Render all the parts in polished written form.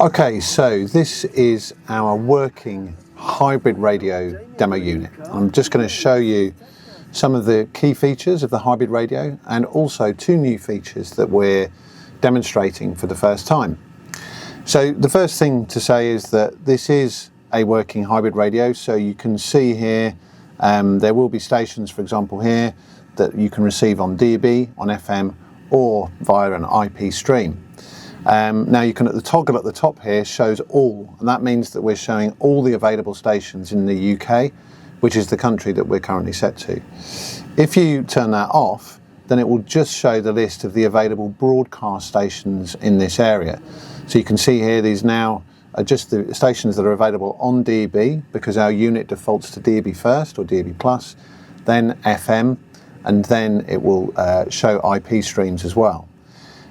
Okay, so this is our working hybrid radio demo unit. I'm just going to show you some of the key features of the hybrid radio and also two new features that we're demonstrating for the first time. So the first thing to say is that this is a working hybrid radio, so you can see here there will be stations, for example here, that you can receive on DAB, on FM or via an IP stream. Now you can, at the toggle at the top here shows all, and that means that we're showing all the available stations in the UK, which is the country that we're currently set to. If you turn that off, then it will just show the list of the available broadcast stations in this area. So you can see here these now are just the stations that are available on DAB, because our unit defaults to DAB first, or DAB+, then FM, and then it will show IP streams as well.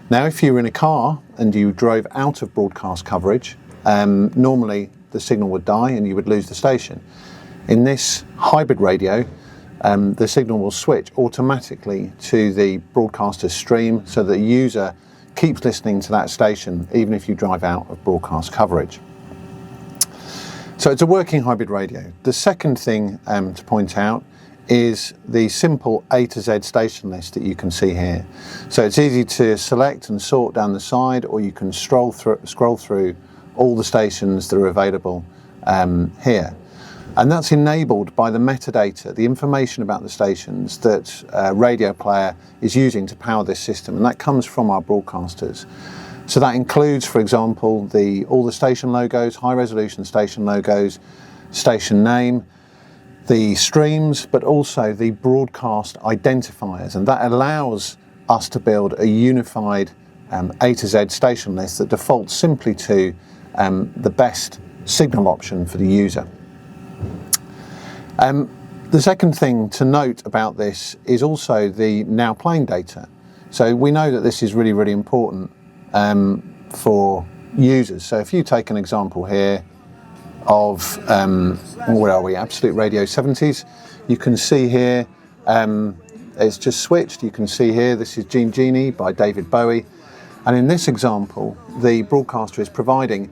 Now, if you were in a car and you drove out of broadcast coverage, normally the signal would die and you would lose the station. In this hybrid radio, the signal will switch automatically to the broadcaster's stream, so that the user keeps listening to that station even if you drive out of broadcast coverage. So it's a working hybrid radio. The second thing to point out is the simple A to Z station list that you can see here. So it's easy to select and sort down the side, or you can scroll through all the stations that are available here. And that's enabled by the metadata, the information about the stations that Radioplayer is using to power this system, and that comes from our broadcasters. So that includes, for example, all the station logos, high resolution station logos, station name, the streams, but also the broadcast identifiers, and that allows us to build a unified A to Z station list that defaults simply to the best signal option for the user. The second thing to note about this is also the now playing data. So we know that this is really, really important for users. So if you take an example here of, where are we, Absolute Radio 70s, you can see here it's just switched. You can see here this is Jean Genie by David Bowie, and in this example the broadcaster is providing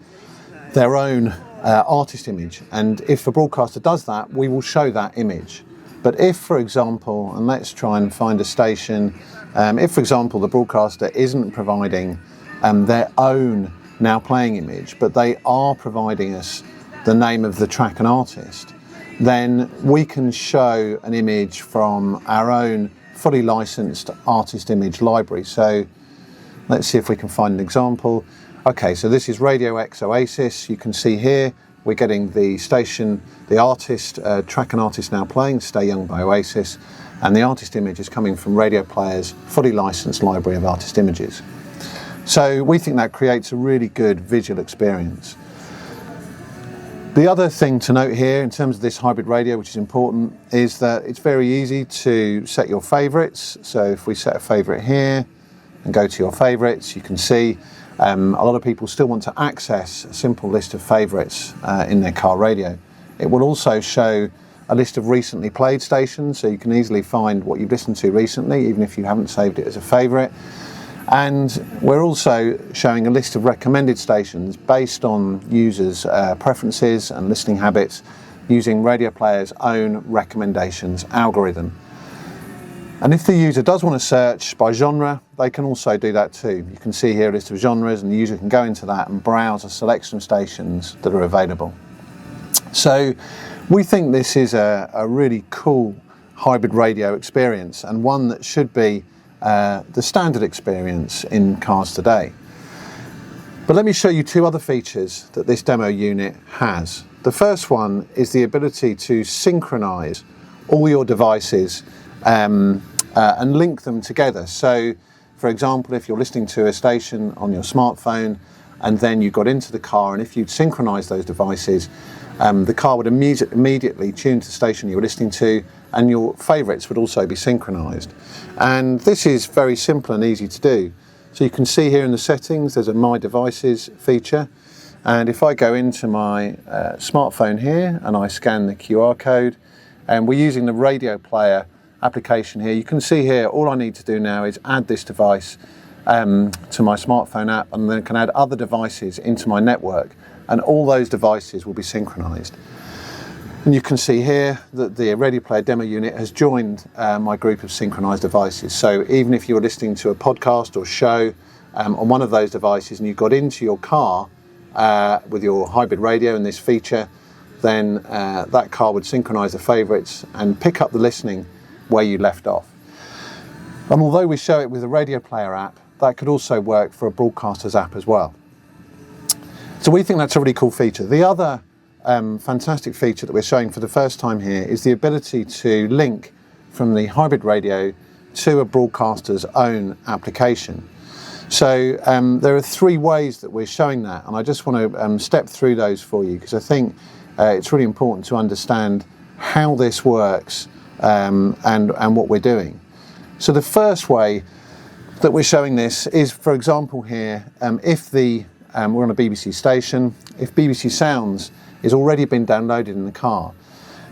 their own artist image, and if a broadcaster does that, we will show that image. But if, for example, and let's try and find a station, if for example the broadcaster isn't providing their own now playing image, but they are providing us the name of the track and artist, then we can show an image from our own fully licensed artist image library. So let's see if we can find an example. Okay, so this is Radio X Oasis. You can see here we're getting the station, the artist, track and artist now playing, Stay Young by Oasis, and the artist image is coming from Radioplayer's fully licensed library of artist images. So we think that creates a really good visual experience. The other thing to note here in terms of this hybrid radio, which is important, is that it's very easy to set your favourites. So if we set a favourite here and go to your favourites, you can see a lot of people still want to access a simple list of favourites in their car radio. It will also show a list of recently played stations, so you can easily find what you've listened to recently, even if you haven't saved it as a favourite. And we're also showing a list of recommended stations based on users' preferences and listening habits, using Radioplayer's own recommendations algorithm. And if the user does want to search by genre, they can also do that too. You can see here a list of genres, and the user can go into that and browse a selection of stations that are available. So we think this is a really cool hybrid radio experience, and one that should be the standard experience in cars today. But let me show you two other features that this demo unit has. The first one is the ability to synchronize all your devices and link them together. So, for example, if you're listening to a station on your smartphone and then you got into the car, and if you'd synchronize those devices, the car would immediately tune to the station you were listening to, and your favourites would also be synchronised. And this is very simple and easy to do. So you can see here in the settings there's a My Devices feature, and if I go into my smartphone here and I scan the QR code, and we're using the Radioplayer application here, you can see here all I need to do now is add this device to my smartphone app, and then can add other devices into my network, and all those devices will be synchronized. And you can see here that the Radioplayer demo unit has joined my group of synchronized devices. So even if you were listening to a podcast or show on one of those devices and you got into your car with your hybrid radio and this feature, then that car would synchronize the favorites and pick up the listening where you left off. And although we show it with the Radioplayer app, that could also work for a broadcaster's app as well. So we think that's a really cool feature. The other fantastic feature that we're showing for the first time here is the ability to link from the hybrid radio to a broadcaster's own application. So there are 3 ways that we're showing that, and I just want to step through those for you, because I think it's really important to understand how this works and what we're doing. So the first way that we're showing this is, for example here, if we're on a BBC station, if BBC Sounds is already been downloaded in the car,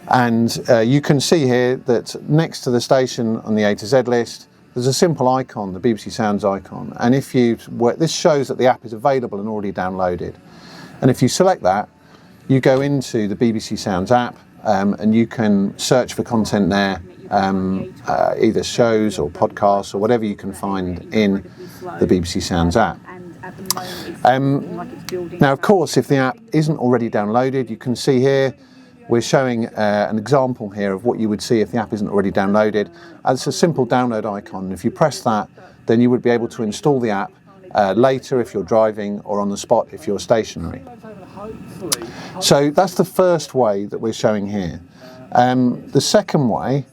and you can see here that next to the station on the A to Z list there's a simple icon, the BBC Sounds icon, and if this shows that the app is available and already downloaded, and if you select that, you go into the BBC Sounds app and you can search for content there, either shows or podcasts or whatever you can find in the BBC Sounds app. Now, of course, if the app isn't already downloaded, you can see here we're showing an example here of what you would see if the app isn't already downloaded. It's a simple download icon. If you press that, then you would be able to install the app later if you're driving, or on the spot if you're stationary. So that's the first way that we're showing here. The second way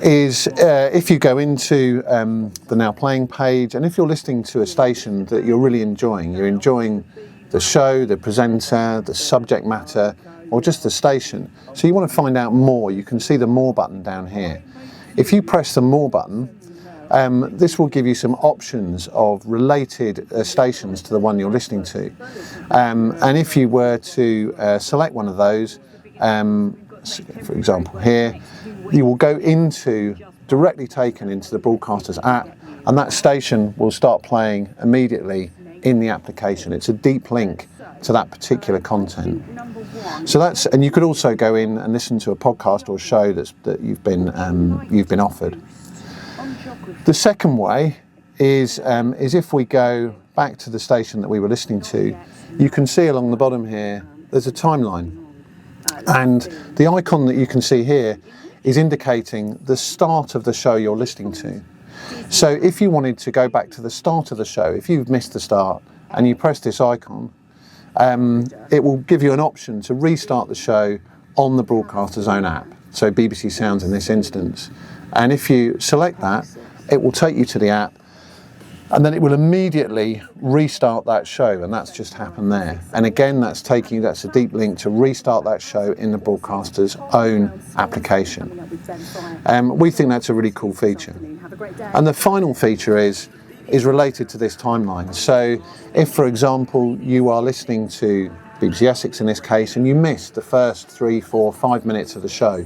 is if you go into the Now Playing page, and if you're listening to a station that you're really enjoying, you're enjoying the show, the presenter, the subject matter, or just the station, so you want to find out more, you can see the More button down here. If you press the More button, this will give you some options of related stations to the one you're listening to. And if you were to select one of those, for example here, you will go directly taken into the broadcaster's app, and that station will start playing immediately in the application. It's a deep link to that particular content. So and you could also go in and listen to a podcast or show that you've been offered. The second way is if we go back to the station that we were listening to, you can see along the bottom here there's a timeline, and the icon that you can see here is indicating the start of the show you're listening to. So if you wanted to go back to the start of the show, if you've missed the start and you press this icon, it will give you an option to restart the show on the broadcaster's own app, so BBC Sounds in this instance. And if you select that, it will take you to the app, and then it will immediately restart that show, and that's just happened there. And again, that's a deep link to restart that show in the broadcaster's own application. We think that's a really cool feature. And the final feature is related to this timeline. So if, for example, you are listening to BBC Essex in this case, and you missed the first 3, 4, 5 minutes of the show,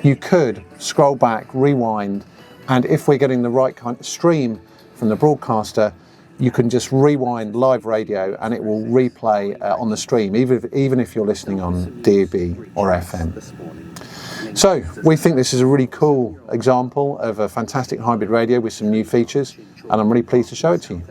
you could scroll back, rewind, and if we're getting the right kind of stream from the broadcaster, you can just rewind live radio and it will replay on the stream, even if you're listening on DAB or FM. So we think this is a really cool example of a fantastic hybrid radio with some new features, and I'm really pleased to show it to you.